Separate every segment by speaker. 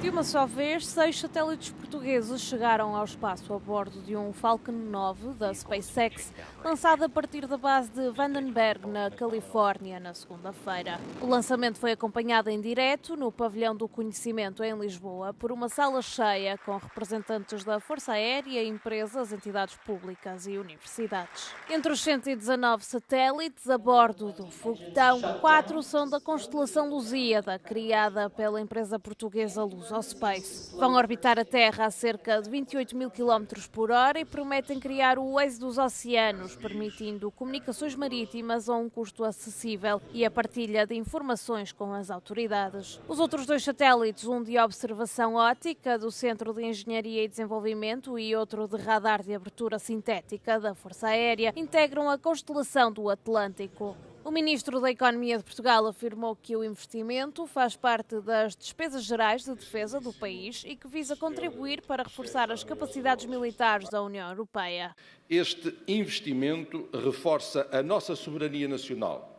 Speaker 1: De uma só vez, 6 satélites portugueses chegaram ao espaço a bordo de um Falcon 9 da SpaceX, lançado a partir da base de Vandenberg, na Califórnia, na segunda-feira. O lançamento foi acompanhado em direto no Pavilhão do Conhecimento, em Lisboa, por uma sala cheia com representantes da Força Aérea, empresas, entidades públicas e universidades. Entre os 119 satélites a bordo do foguetão, 4 são da constelação Lusíada, criada pela empresa portuguesa Luz Space. Vão orbitar a Terra a cerca de 28 mil km por hora e prometem criar o Waze dos oceanos, permitindo comunicações marítimas a um custo acessível e a partilha de informações com as autoridades. Os outros 2 satélites, um de observação óptica do Centro de Engenharia e Desenvolvimento e outro de radar de abertura sintética da Força Aérea, integram a constelação do Atlântico. O ministro da Economia de Portugal afirmou que o investimento faz parte das despesas gerais de defesa do país e que visa contribuir para reforçar as capacidades militares da União Europeia.
Speaker 2: Este investimento reforça a nossa soberania nacional,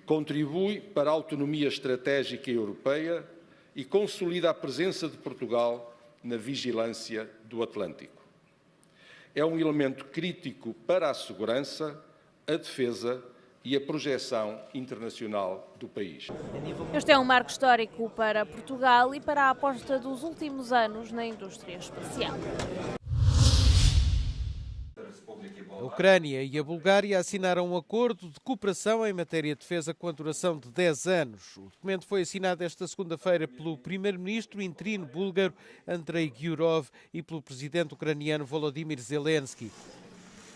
Speaker 2: contribui para a autonomia estratégica europeia e consolida a presença de Portugal na vigilância do Atlântico. É um elemento crítico para a segurança, a defesa e a projeção internacional do país.
Speaker 1: Este é um marco histórico para Portugal e para a aposta dos últimos anos na indústria espacial.
Speaker 3: A Ucrânia e a Bulgária assinaram um acordo de cooperação em matéria de defesa com a duração de 10 anos. O documento foi assinado esta segunda-feira pelo primeiro-ministro interino búlgaro Andrei Gyurov e pelo presidente ucraniano Volodymyr Zelensky.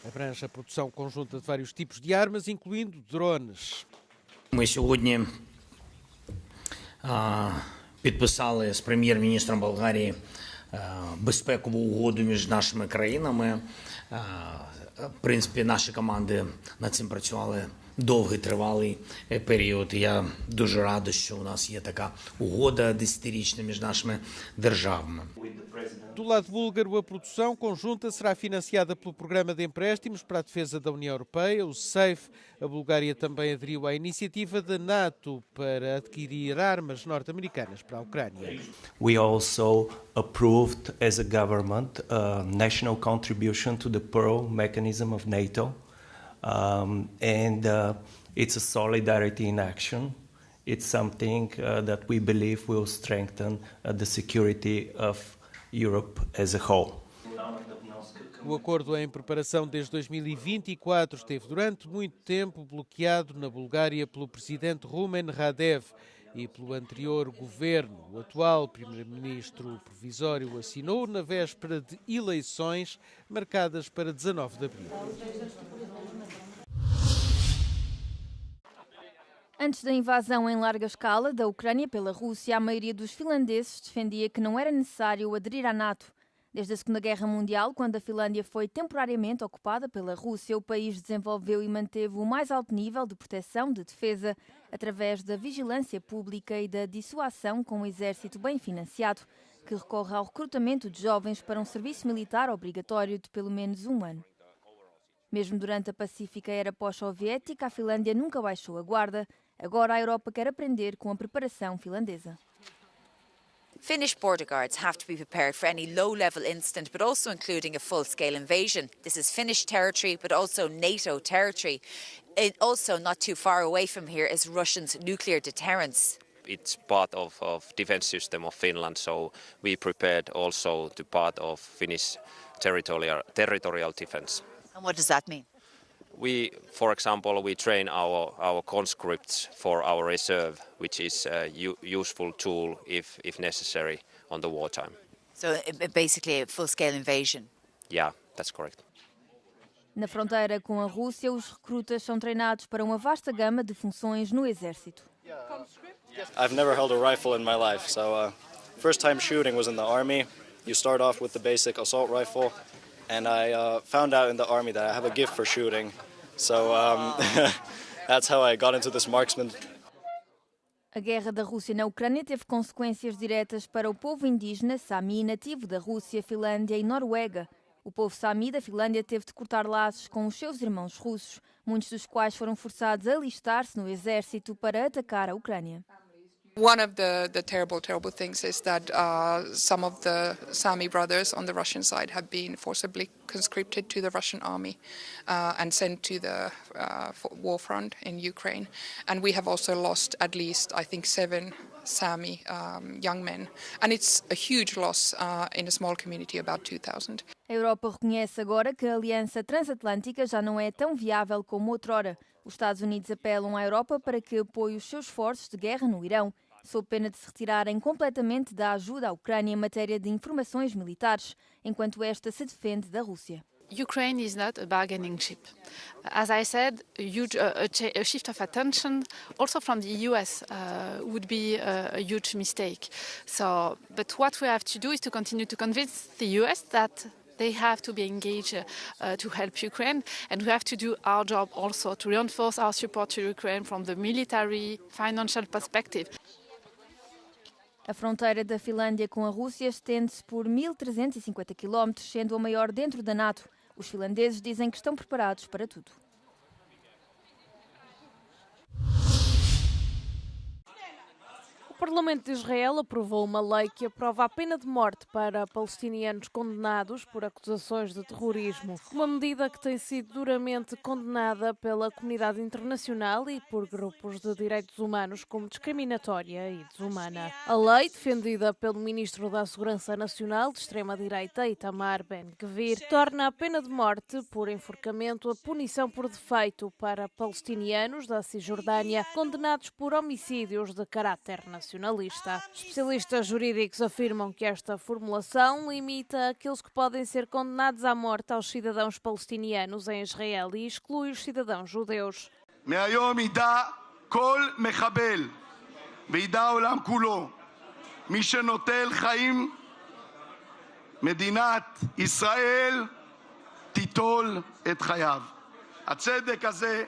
Speaker 3: Abrange a produção conjunta de vários tipos de armas, incluindo drones.
Speaker 4: Ми сьогодні підписали з прем'єр-міністром Болгарії безпекову угоду між нашими країнами. В принципі, наші команди над цим працювали довгий, тривалий період. Я дуже радий, що у нас є така угода 10-річна між нашими державами.
Speaker 3: Do lado búlgaro, a produção conjunta será financiada pelo Programa de Empréstimos para a Defesa da União Europeia, o SAFE. A Bulgária também aderiu à iniciativa da NATO para adquirir armas norte-americanas para a Ucrânia.
Speaker 5: We also approved as a government a national contribution to the Pearl mechanism of NATO. It's a solidarity in action. It's something that we believe will strengthen the security of Europe as a whole.
Speaker 3: O acordo em preparação desde 2024 esteve durante muito tempo bloqueado na Bulgária pelo presidente Rumen Radev e pelo anterior governo. O atual primeiro-ministro provisório assinou na véspera de eleições marcadas para 19 de abril.
Speaker 6: Antes da invasão em larga escala da Ucrânia pela Rússia, a maioria dos finlandeses defendia que não era necessário aderir à NATO. Desde a Segunda Guerra Mundial, quando a Finlândia foi temporariamente ocupada pela Rússia, o país desenvolveu e manteve o mais alto nível de proteção de defesa através da vigilância pública e da dissuasão com um exército bem financiado, que recorre ao recrutamento de jovens para um serviço militar obrigatório de pelo menos 1 ano. Mesmo durante a pacífica era pós-soviética, a Finlândia nunca baixou a guarda. Agora a Europa quer aprender com a preparação finlandesa.
Speaker 7: Finnish border guards have to be prepared for any low-level incident, but also including a full-scale invasion. This is Finnish territory, but also NATO territory. Also not too far away from here is Russia's nuclear deterrence.
Speaker 8: It's part of defense system of Finland, so we prepared also to part of Finnish territorial defense.
Speaker 7: And what does that mean?
Speaker 8: We, for example, we train our conscripts for our reserve, which is a useful tool if necessary on the wartime.
Speaker 7: So basically a full-scale invasion?
Speaker 8: Yeah, that's correct.
Speaker 6: Na fronteira com a Rússia, os recrutas são treinados para uma vasta gama de funções no exército.
Speaker 9: I've never held a rifle in my life, so first time shooting was in the army. You start off with the basic assault rifle, and I found out in the army that I have a gift for shooting. So that's how I got into this marksman.
Speaker 6: A guerra da Rússia na Ucrânia teve consequências diretas para o povo indígena Sami, nativo da Rússia, Finlândia e Noruega. O povo Sami da Finlândia teve de cortar laços com os seus irmãos russos, muitos dos quais foram forçados a alistar-se no exército para atacar a Ucrânia.
Speaker 10: One of the terrible things is that some of the Sami brothers on the Russian side have been forcibly conscripted to the Russian army and sent to the war front in Ukraine. And we have also lost at least, I think, 7 Sami young men. And it's a huge loss in a small community, about 2,000.
Speaker 6: A Europa reconhece agora que a aliança transatlântica já não é tão viável como outrora. Os Estados Unidos apelam à Europa para que apoie os seus esforços de guerra no Irão, sob pena de se retirarem completamente da ajuda à Ucrânia em matéria de informações militares, enquanto esta se defende da Rússia.
Speaker 11: Ukraine is not a bargaining chip. As I said, a shift of attention also from the US would be a huge mistake. But what we have to do is to continue to convince the US that they have to be engaged to help Ukraine, and we have to do our job also to reinforce our support to Ukraine from the military, financial perspective.
Speaker 6: A fronteira da Finlândia com a Rússia estende-se por 1.350 km, sendo a maior dentro da NATO. Os finlandeses dizem que estão preparados para tudo.
Speaker 1: O Parlamento de Israel aprovou uma lei que aprova a pena de morte para palestinianos condenados por acusações de terrorismo. Uma medida que tem sido duramente condenada pela comunidade internacional e por grupos de direitos humanos como discriminatória e desumana. A lei, defendida pelo ministro da Segurança Nacional de extrema-direita, Itamar Ben-Gvir, torna a pena de morte por enforcamento a punição por defeito para palestinianos da Cisjordânia condenados por homicídios de caráter nacional. Especialistas jurídicos afirmam que esta formulação limita aqueles que podem ser condenados à morte aos cidadãos palestinianos em Israel e exclui os cidadãos judeus.
Speaker 12: מהיום ידע כל מחבל וידע העולם כולו מי שנוטל חיים מדינת ישראל תיטול את חייו. הצדק הזה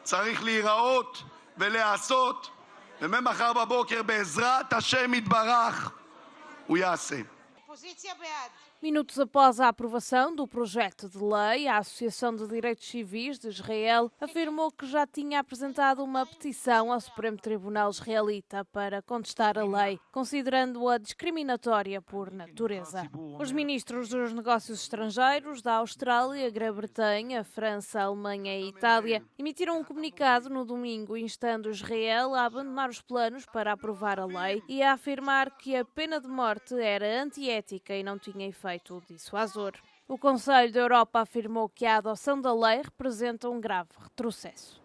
Speaker 12: צריך להיראות ולהיעשות וממחר בבוקר בעזרת השם יתברך הוא יעשה.
Speaker 1: Minutos após a aprovação do projeto de lei, a Associação de Direitos Civis de Israel afirmou que já tinha apresentado uma petição ao Supremo Tribunal israelita para contestar a lei, considerando-a discriminatória por natureza. Os ministros dos negócios estrangeiros da Austrália, Grã-Bretanha, França, Alemanha e Itália emitiram um comunicado no domingo instando Israel a abandonar os planos para aprovar a lei e a afirmar que a pena de morte era antiética e não tinha efeito dissuasor. O Conselho da Europa afirmou que a adoção da lei representa um grave retrocesso.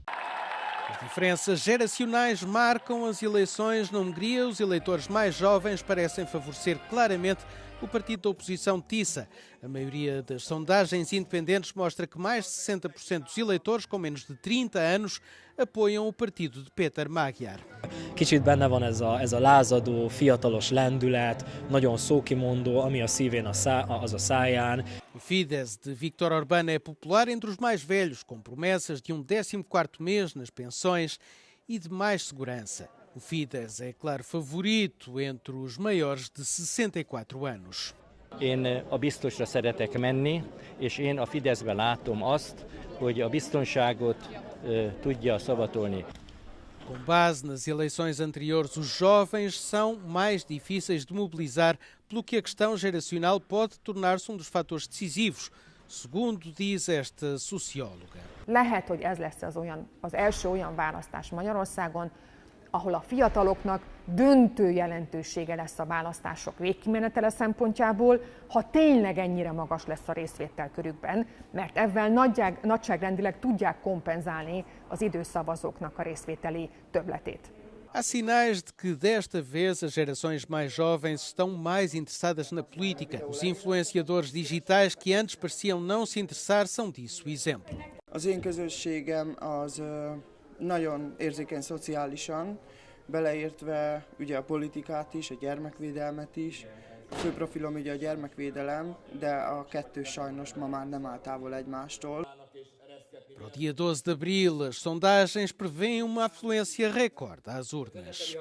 Speaker 3: As diferenças geracionais marcam as eleições na Hungria. Os eleitores mais jovens parecem favorecer claramente o partido da oposição TISA. A maioria das sondagens independentes mostra que mais de 60% dos eleitores com menos de 30 anos apoiam o partido de Péter Magyar.
Speaker 13: Kicsit benne van ez a lázadó, fiatalos lendület, nagyon szókimondó, ami a szívén az a száján.
Speaker 3: O Fidesz de Viktor Orbán é popular entre os mais velhos, com promessas de um 14º mês nas pensões e de mais segurança. O Fidesz é, claro, favorito entre os maiores de 64 anos.
Speaker 13: Én a biztosra szeretek menni, és én a Fideszben látom azt, hogy a biztonságot tudja szavatolni.
Speaker 3: Com base nas eleições anteriores, os jovens são mais difíceis de mobilizar, pelo que a questão geracional pode tornar-se um dos fatores decisivos, segundo diz esta socióloga.
Speaker 14: Lehet, hogy ez lesz az első olyan választás Magyarországon, ahol a fiataloknak döntő jelentősége lesz a választások végkimenetele szempontjából, ha tényleg ennyire magas lesz a részvétel körükben, mert ezzel nagyságrendileg tudják kompenzálni az időszavazóknak a részvételi többletét.
Speaker 3: Há sinais de que desta vez as gerações mais jovens estão mais interessadas na política. Os influenciadores digitais que antes pareciam não se interessar são disso exemplo.
Speaker 15: Az én közösségem az nagyon érzékeny szociálisan, beleértve ugye a politikát is, a gyermekvédelmet is. A fő profilom ugye a gyermekvédelem, de a kettő sajnos ma már nem áll távol egymástól.
Speaker 3: Para o dia 12 de abril, as sondagens prevêem uma afluência recorde às urnas.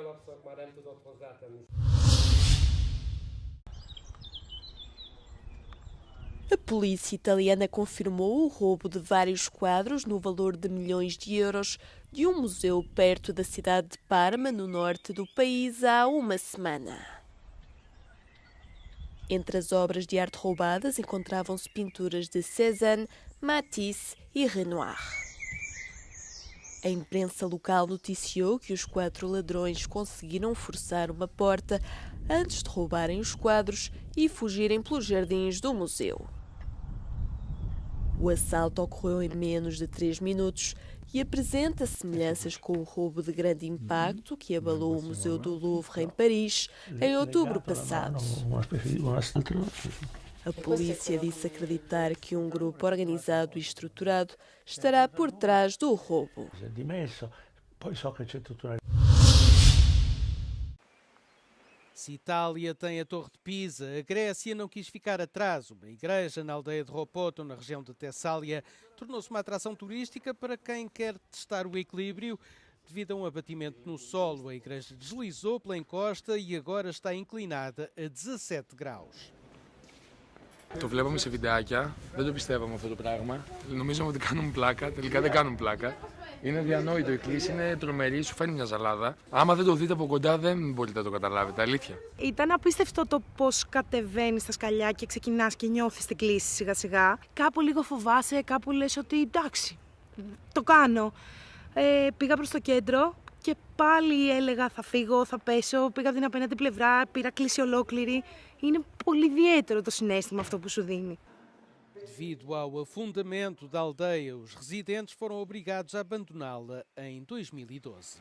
Speaker 16: A polícia italiana confirmou o roubo de vários quadros no valor de milhões de euros de um museu perto da cidade de Parma, no norte do país, há uma semana. Entre as obras de arte roubadas encontravam-se pinturas de Cézanne, Matisse e Renoir. A imprensa local noticiou que os 4 ladrões conseguiram forçar uma porta antes de roubarem os quadros e fugirem pelos jardins do museu. O assalto ocorreu em menos de 3 minutos e apresenta semelhanças com o roubo de grande impacto que abalou o Museu do Louvre em Paris em outubro passado. A polícia disse acreditar que um grupo organizado e estruturado estará por trás do roubo.
Speaker 3: Se Itália tem a Torre de Pisa, a Grécia não quis ficar atrás. Uma igreja na aldeia de Ropoto, na região de Tessália, tornou-se uma atração turística para quem quer testar o equilíbrio. Devido a um abatimento no solo, a igreja deslizou pela encosta e agora está inclinada a 17 graus.
Speaker 17: Το βλέπαμε σε βιντεάκια, δεν το πιστεύαμε αυτό το πράγμα. Νομίζαμε ότι κάνουμε πλάκα, τελικά δεν κάνουμε πλάκα. Είναι αδιανόητο, η κλίση είναι τρομερή, σου φαίνει μια ζαλάδα. Άμα δεν το δείτε από κοντά δεν μπορείτε να το καταλάβετε, αλήθεια.
Speaker 18: Ήταν απίστευτο το πώς κατεβαίνεις στα σκαλιά και ξεκινάς και νιώθεις την κλίση σιγά σιγά. Κάπου λίγο φοβάσαι, κάπου λες ότι εντάξει, το κάνω. Πήγα προς το κέντρο και πάλι έλεγα θα φύγω, θα πέσω, πήγα από την απέναντι πλευρά, πήρα κλίση ολόκληρη. Είναι πολύ ιδιαίτερο το συναίσθημα αυτό που σου δίνει.
Speaker 3: Devido ao afundamento da aldeia, os residentes foram obrigados a abandoná-la em 2012.